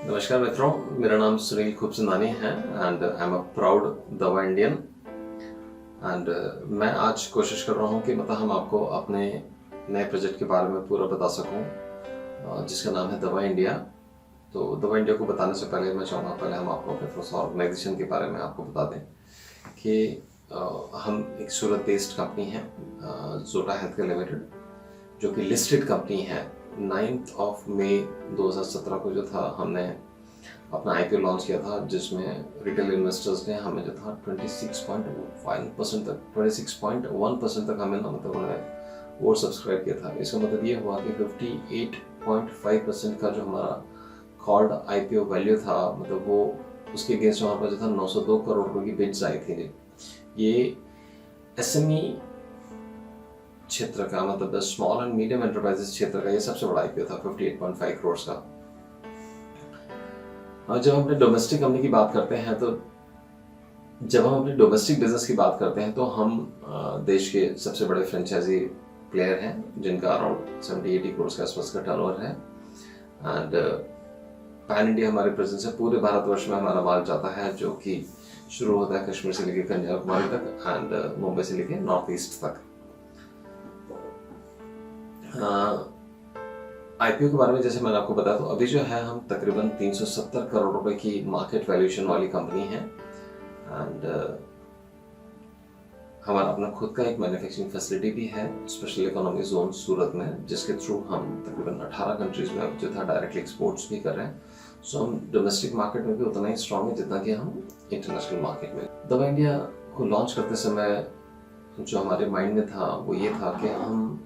नमस्कार मित्रों, मेरा नाम सुनील खूबचंदानी है and I am a proud दवा इंडियन। एंड मैं आज कोशिश कर रहा हूँ कि मतलब हम आपको अपने नए प्रोजेक्ट के बारे में पूरा बता सकूँ, जिसका नाम है दवा इंडिया। तो दवा इंडिया को बताने से पहले मैं चाहूँगा पहले हम आपको अपने थोड़ा सा ऑर्गेनाइजेशन के बारे में आपको बता दें कि हम एक सूरत बेस्ड कंपनी है, जोटा हेल्थ केयर लिमिटेड, जो कि लिस्टेड कंपनी है। 9 मई 2017 को जो था हमने अपना आईपीओ लॉन्च किया था, जिसमें रिटेल इन्वेस्टर्स ने हमें जो था 26.1% तक हमें मतलब उन्हें वोट सब्सक्राइब किया था। इसका मतलब ये हुआ कि 58.5% का जो हमारा कॉल्ड आईपीओ वैल्यू था, मतलब वो उसके अगेंस्ट हमारे पास जो था 902 करोड़ रुपए की बिड्स आई थी। ये एसएमई क्षेत्र का, मतलब स्मॉल एंड मीडियम एंटरप्राइजेस क्षेत्र का ये सबसे बड़ा आईपीओ था 58.5 करोड़ का। और जब हम अपने डोमेस्टिक कंपनी की बात करते हैं तो जब हम अपने डोमेस्टिक बिजनेस की बात करते हैं तो हम देश के सबसे बड़े फ्रेंचाइजी प्लेयर हैं, जिनका अराउंड 70-80 करोड़ के आसपास का टर्नओवर है। एंड पैन इंडिया हमारी प्रेजेंस है, पूरे भारतवर्ष में हमारा माल जाता है, जो कि शुरू होता है कश्मीर से लेकर कन्याकुमारी तक एंड मुंबई से लेकर नॉर्थ ईस्ट तक। आईपीओ के बारे में जैसे मैंने आपको बताया, तो अभी जो है हम तकरीबन 370 करोड़ रुपए की मार्केट वैल्यूएशन वाली कंपनी है। एंड हमारा अपना खुद का एक मैन्युफैक्चरिंग फैसिलिटी भी है, स्पेशल इकोनॉमिक जोन सूरत में, जिसके थ्रू हम तकरीबन 18 कंट्रीज में जो था डायरेक्टली एक्सपोर्ट्स भी कर रहे हैं। सो हम डोमेस्टिक मार्केट में भी उतना ही स्ट्रांग है जितना कि हम इंटरनेशनल मार्केट में। दवा इंडिया को लॉन्च करते समय जो हमारे माइंड में था वो ये था कि हम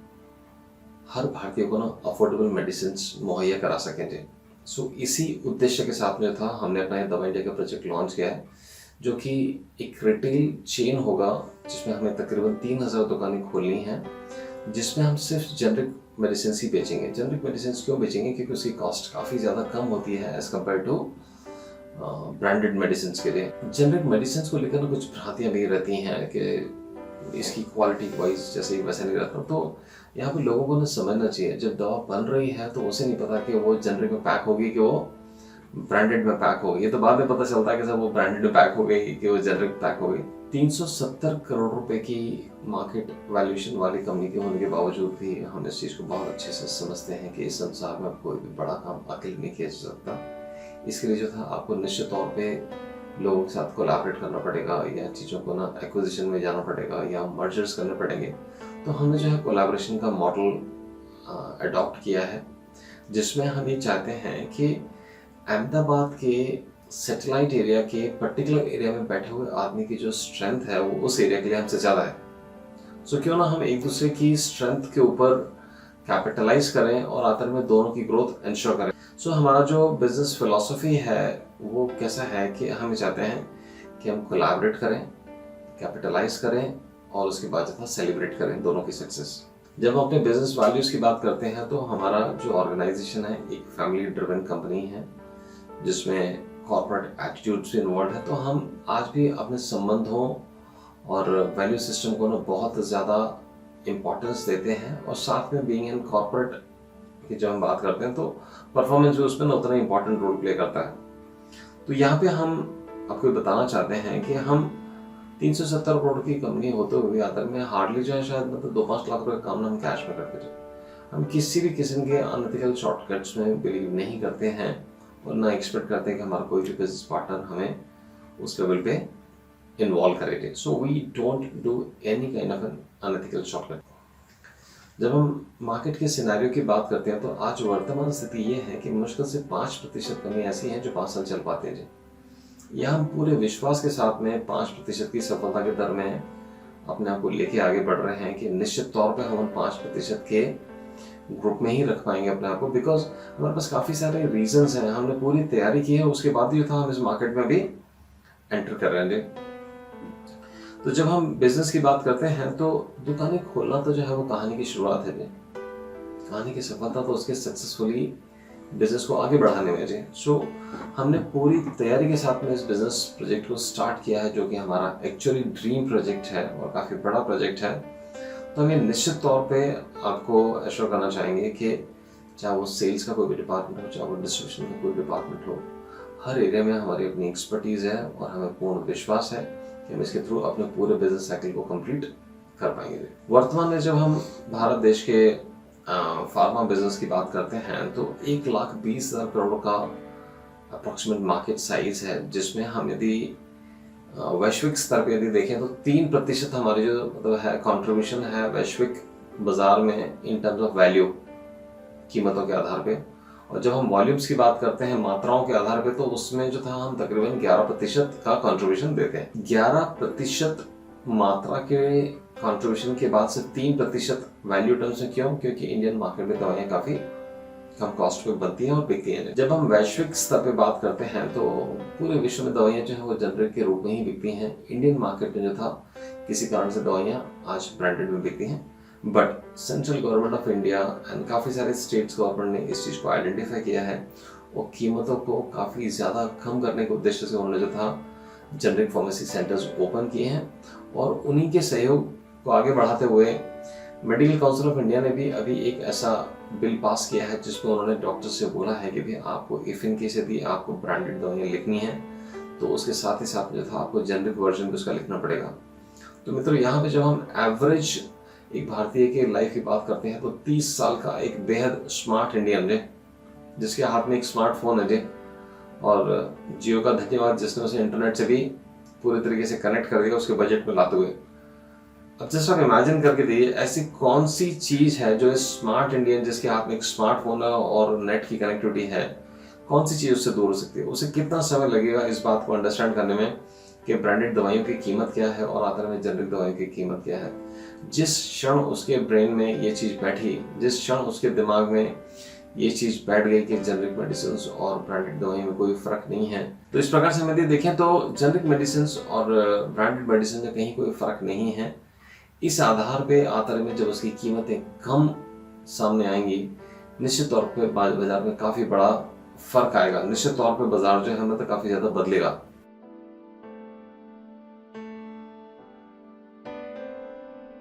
हर भारतीय को ना अफोर्डेबल मेडिसिन मुहैया करा सकें थे। सो इसी उद्देश्य के साथ में था हमने अपना दवा इंडिया का प्रोजेक्ट लॉन्च किया है, जो कि एक रिटेल चेन होगा, जिसमें हमें तकरीबन 3000 दुकानें खोलनी हैं, जिसमें हम सिर्फ जेनरिक मेडिसिन ही बेचेंगे। जेनरिक मेडिसिन क्यों बेचेंगे? क्योंकि उसकी कॉस्ट काफ़ी ज़्यादा कम होती है as compare to branded medicine के लिए। जेनरिक मेडिसिन को लेकर कुछ भ्रांतियाँ भी रहती हैं कि इसकी क्वालिटी वाइज जैसे वैसा नहीं रहता। तो यहाँ पे लोगों को ना समझना चाहिए, जब दवा बन रही है तो उसे नहीं पता कि वो जेनरिक में पैक होगी कि वो ब्रांडेड में पैक होगी। ये तो बाद में पता चलता है कि सर वो ब्रांडेड में पैक हो गई कि वो जेनरिक पैक हो गई। 370 करोड़ रुपए की मार्केट वैल्यूएशन वाली कंपनी के होने के बावजूद भी हम इस चीज़ को बहुत अच्छे से समझते हैं कि इस संसार में कोई भी बड़ा काम अकेले नहीं किया जा सकता। इसके लिए जो था आपको निश्चित तौर पे लोगों के साथ कोलैबोरेट करना पड़ेगा, या चीज़ों को ना एक्विजिशन में जाना पड़ेगा, या मर्जर्स करने पड़ेंगे। तो हमने जो है कोलैबोरेशन का मॉडल अडॉप्ट किया है, जिसमें हम ये चाहते हैं कि अहमदाबाद के सैटेलाइट एरिया के पर्टिकुलर एरिया में बैठे हुए आदमी की जो स्ट्रेंथ है वो उस एरिया के लिए हमसे ज़्यादा है। सो क्यों ना हम एक दूसरे की स्ट्रेंथ के ऊपर कैपिटलाइज करें और आखिर में दोनों की ग्रोथ इंश्योर करें। सो हमारा जो बिजनेस फिलॉसफी है वो कैसा है कि हम चाहते हैं कि हम कोलैबोरेट करें, कैपिटलाइज करें और उसके बाद जो था सेलिब्रेट करें दोनों की सक्सेस। जब हम अपने बिजनेस वैल्यूज़ की बात करते हैं तो हमारा जो ऑर्गेनाइजेशन है एक फैमिली ड्रिवन कंपनी है, जिसमें कॉर्पोरेट एटीट्यूड्स भी इन्वॉल्व है। तो हम आज भी अपने संबंधों और वैल्यू सिस्टम को ना बहुत ज़्यादा इम्पोर्टेंस देते हैं, और साथ में बीइंग इन कॉर्पोरेट की जब हम बात करते हैं तो परफॉर्मेंस भी उसमें उतना ही इंपॉर्टेंट रोल प्ले करता है। तो यहाँ पे हम आपको बताना चाहते हैं कि हम 370 करोड़ की कंपनी होते हुए आकर में हार्डली जो है शायद मतलब 2-5 लाख रुपए काम हम कैश में करते थे। हम किसी भी किस्म के अनएथिकल शॉर्टकट्स में बिलीव नहीं करते हैं और ना एक्सपेक्ट करते हैं कि हमारा कोई भी बिजनेस पार्टनर हमें उस लेवल पे इन्वॉल्व करेंगे। So we don't do any kind of an unethical shortcut. जब हम मार्केट के सिनेरियो की बात करते हैं तो आज वर्तमान स्थिति ये है कि मुश्किल से 5% कंपनी ऐसी हैं जो 5 साल चल पाते हैं जी। यह हम पूरे विश्वास के साथ में 5% की सफलता के दर में अपने आप को लेके आगे बढ़ रहे हैं कि निश्चित तौर पे हम 5% के ग्रुप में ही रख पाएंगे अपने आप को, बिकॉज हमारे पास काफ़ी सारे रीजंस हैं। हमने पूरी तैयारी की है, उसके बाद ही था हम इस मार्केट में भी एंटर कर रहे हैं। तो जब हम बिजनेस की बात करते हैं तो दुकानें खोलना तो जो है वो कहानी की शुरुआत है जी। कहानी की सफलता तो उसके सक्सेसफुली बिजनेस को आगे बढ़ाने में जी। सो हमने पूरी तैयारी के साथ में इस बिजनेस प्रोजेक्ट को स्टार्ट किया है, जो कि हमारा एक्चुअली ड्रीम प्रोजेक्ट है और काफ़ी बड़ा प्रोजेक्ट है। तो हम ये निश्चित तौर पे आपको एश्योर करना चाहेंगे कि चाहे वो सेल्स का कोई भी डिपार्टमेंट हो, चाहे वो डिस्ट्रीब्यूशन का कोई डिपार्टमेंट हो, हर एरिया में हमारी अपनी एक्सपर्टीज़ है और हमें पूर्ण विश्वास है कि हम इसके थ्रू अपने पूरे बिजनेस साइकिल को कंप्लीट कर पाएंगे। वर्तमान में जब हम भारत देश के फार्मा बिजनेस की बात करते हैं तो 1,20,000 करोड़ का अप्रोक्सीमेट मार्केट साइज है, जिसमें हम यदि वैश्विक स्तर पर यदि देखें तो 3% हमारी जो मतलब है कंट्रीब्यूशन है वैश्विक बाजार में इन टर्म्स ऑफ वैल्यू, कीमतों के आधार पे। और जब हम वॉल्यूम्स की बात करते हैं मात्राओं के आधार पे, तो उसमें जो था हम तकरीबन 11% का कंट्रीब्यूशन देते हैं। 11% मात्रा के कंट्रीब्यूशन के बाद से 3% वैल्यू टर्म्स में क्यों? क्योंकि इंडियन मार्केट में दवाइयाँ काफ़ी कम कॉस्ट पे बनती हैं और बिकती हैं। जब हम वैश्विक स्तर पे बात करते हैं तो पूरे विश्व में दवाइयाँ जो है वो जेनरिक के रूप में ही बिकती हैं। इंडियन मार्केट में जो था किसी कारण से दवाइयाँ आज ब्रांडेड में बिकती हैं, but central government of India and काफ़ी सारे स्टेट्स गवर्नमेंट ने इस चीज़ को आइडेंटिफाई किया है और कीमतों को काफ़ी ज़्यादा कम करने के उद्देश्य से उन्होंने जो था जेनरिक फार्मेसी सेंटर्स ओपन किए हैं। और उन्हीं के सहयोग को आगे बढ़ाते हुए मेडिकल काउंसिल ऑफ इंडिया ने भी अभी एक ऐसा बिल पास किया है जिसमें उन्होंने डॉक्टर से बोला है कि भाई आपको इफ इन केस यदि आपको ब्रांडेड दवाइयाँ लिखनी है तो उसके साथ ही साथ जो था आपको जेनरिक वर्जन भी उसका लिखना पड़ेगा। तो मित्रों, यहाँ पे जब हम एवरेज एक भारतीय के लाइफ की बात करते हैं तो 30 साल का एक बेहद स्मार्ट इंडियन जे, जिसके हाथ में एक स्मार्टफोन है जे, और जियो का धन्यवाद जिसने उसे इंटरनेट से भी पूरे तरीके से कनेक्ट कर दिया उसके बजट में लाते हुए। अब जस्ट आप इमेजिन करके देखिए ऐसी कौन सी चीज़ है जो इस स्मार्ट इंडियन जिसके हाथ में एक स्मार्टफोन है और नेट की कनेक्टिविटी है, कौन सी चीज़ उससे दूर हो सकती है? उसे कितना समय लगेगा इस बात को अंडरस्टैंड करने में कि ब्रांडेड दवाइयों की कीमत क्या है और आखिर में जेनरिक दवाइयों की कीमत क्या है। जिस क्षण उसके ब्रेन में ये चीज़ बैठी, जिस क्षण उसके दिमाग में ये चीज़ बैठ गई कि जेनरिक मेडिसिन और ब्रांडेड दवाइयों में कोई फ़र्क नहीं है, तो इस प्रकार से हम यदि देखें तो जेनरिक मेडिसिन और ब्रांडेड मेडिसिन में कहीं कोई फ़र्क नहीं है। इस आधार पे आतर में जब उसकी कीमतें कम सामने आएंगी, निश्चित तौर पे बाजार में काफ़ी बड़ा फ़र्क आएगा। निश्चित तौर पे बाजार जो है मतलब काफ़ी ज़्यादा बदलेगा।